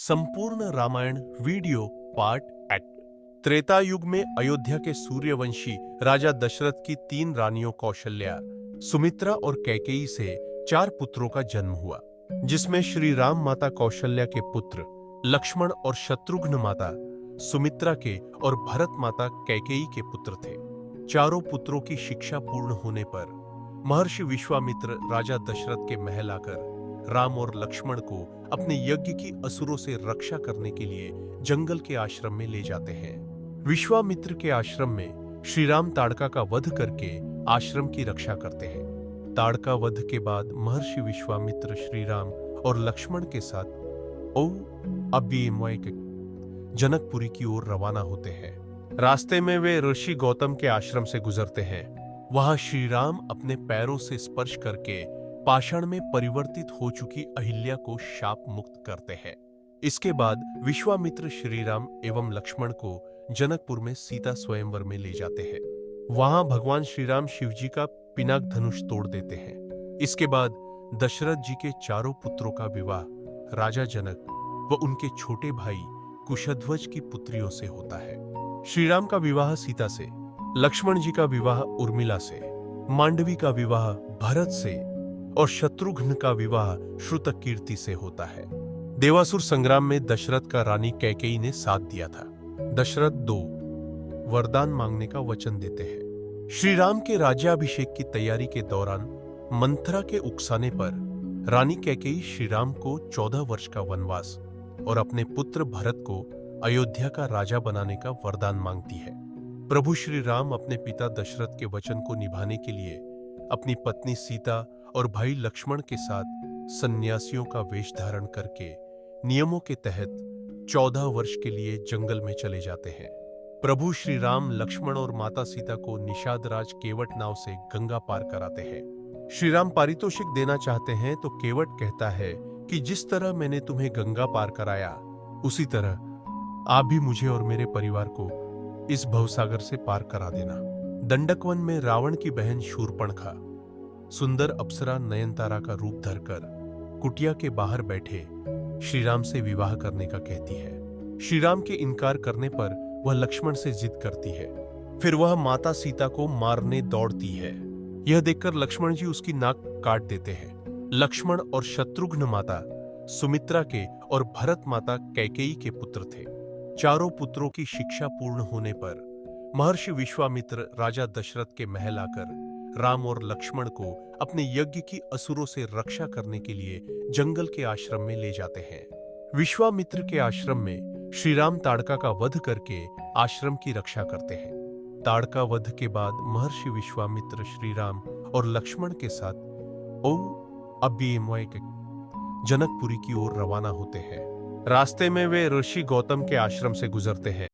संपूर्ण Ramayan video part act. त्रेता युग में अयोध्या के सूर्यवंशी राजा दशरथ की 3 रानियों कौशल्या, सुमित्रा और कैकेयी से 4 पुत्रों का जन्म हुआ, जिसमें श्री राम माता कौशल्या के पुत्र लक्ष्मण और शत्रुघ्न माता सुमित्रा के और भरत माता कैकेयी के पुत्र थे। चारों पुत्रों की शिक्षा पूर्ण होने पर महर्षि विश्वामित्र राजा दशरथ के महल आकर राम और लक्ष्मण को अपने यज्ञ की असुरों से रक्षा करने के लिए जंगल के आश्रम में ले जाते हैं। विश्वामित्र के आश्रम में श्री राम ताड़का का वध करके आश्रम की रक्षा करते हैं। ताड़का वध के बाद महर्षि विश्वामित्र श्री राम और लक्ष्मण के साथ जनकपुरी की ओर रवाना होते हैं। रास्ते में वे ऋषि गौतम के आश्रम से गुजरते हैं। वहां श्री राम अपने पैरों से स्पर्श करके पाषाण में परिवर्तित हो चुकी अहिल्या को शाप मुक्त करते हैं। इसके बाद विश्वामित्र श्री राम एवं लक्ष्मण को जनकपुर में सीता स्वयंवर में ले जाते हैं। वहां भगवान श्री राम शिव जी का पिनाक धनुष तोड़ देते हैं। इसके बाद दशरथ जी के चारों पुत्रों का विवाह राजा जनक व उनके छोटे भाई कुशध्वज की पुत्रियों से होता है। श्री राम का विवाह सीता से, लक्ष्मण जी का विवाह उर्मिला से, मांडवी का विवाह भरत से और शत्रुघ्न का विवाह श्रुतकीर्ति से होता है। देवासुर संग्राम में दशरथ का रानी कैकेयी ने साथ दिया था। दशरथ 2 वरदान मांगने का वचन देते हैं। श्री राम के राज्याभिषेक की तैयारी के दौरान मंथरा के उकसाने पर रानी कैकेयी श्री राम को 14 वर्ष का वनवास और अपने पुत्र भरत को अयोध्या का राजा बनाने का वरदान मांगती है। प्रभु श्री राम अपने पिता दशरथ के वचन को निभाने के लिए अपनी पत्नी सीता और भाई लक्ष्मण के साथ सन्यासियों का वेश धारण करके नियमों के तहत 14 वर्ष के लिए जंगल में चले जाते हैं। प्रभु श्री राम लक्ष्मण और माता सीता को निषादराज केवट नाव से गंगा पार कराते हैं। श्री राम पारितोषिक देना चाहते हैं तो केवट कहता है कि जिस तरह मैंने तुम्हें गंगा पार कराया, उसी तरह आप भी मुझे और मेरे परिवार को इस भवसागर से पार करा देना। दंडकवन में रावण की बहन शूर्पणखा सुंदर अप्सरा नयनतारा का रूप धरकर कुटिया के बाहर बैठे श्री राम से विवाह करने का कहती है। श्री राम के इनकार करने पर वह लक्ष्मण से जिद करती है। फिर वह माता सीता को मारने दौड़ती है। यह देखकर लक्ष्मण जी उसकी नाक काट देते हैं। लक्ष्मण और शत्रुघ्न माता सुमित्रा के और भरत माता कैकेयी के पुत्र थे। चारों पुत्रों की शिक्षा पूर्ण होने पर महर्षि विश्वामित्र राजा दशरथ के महल आकर राम और लक्ष्मण को अपने यज्ञ की असुरों से रक्षा करने के लिए जंगल के आश्रम में ले जाते हैं। विश्वामित्र के आश्रम में श्री राम ताड़का का वध करके आश्रम की रक्षा करते हैं। ताड़का वध के बाद महर्षि विश्वामित्र श्री राम और लक्ष्मण के साथ जनकपुरी की ओर रवाना होते हैं। रास्ते में वे ऋषि गौतम के आश्रम से गुजरते हैं।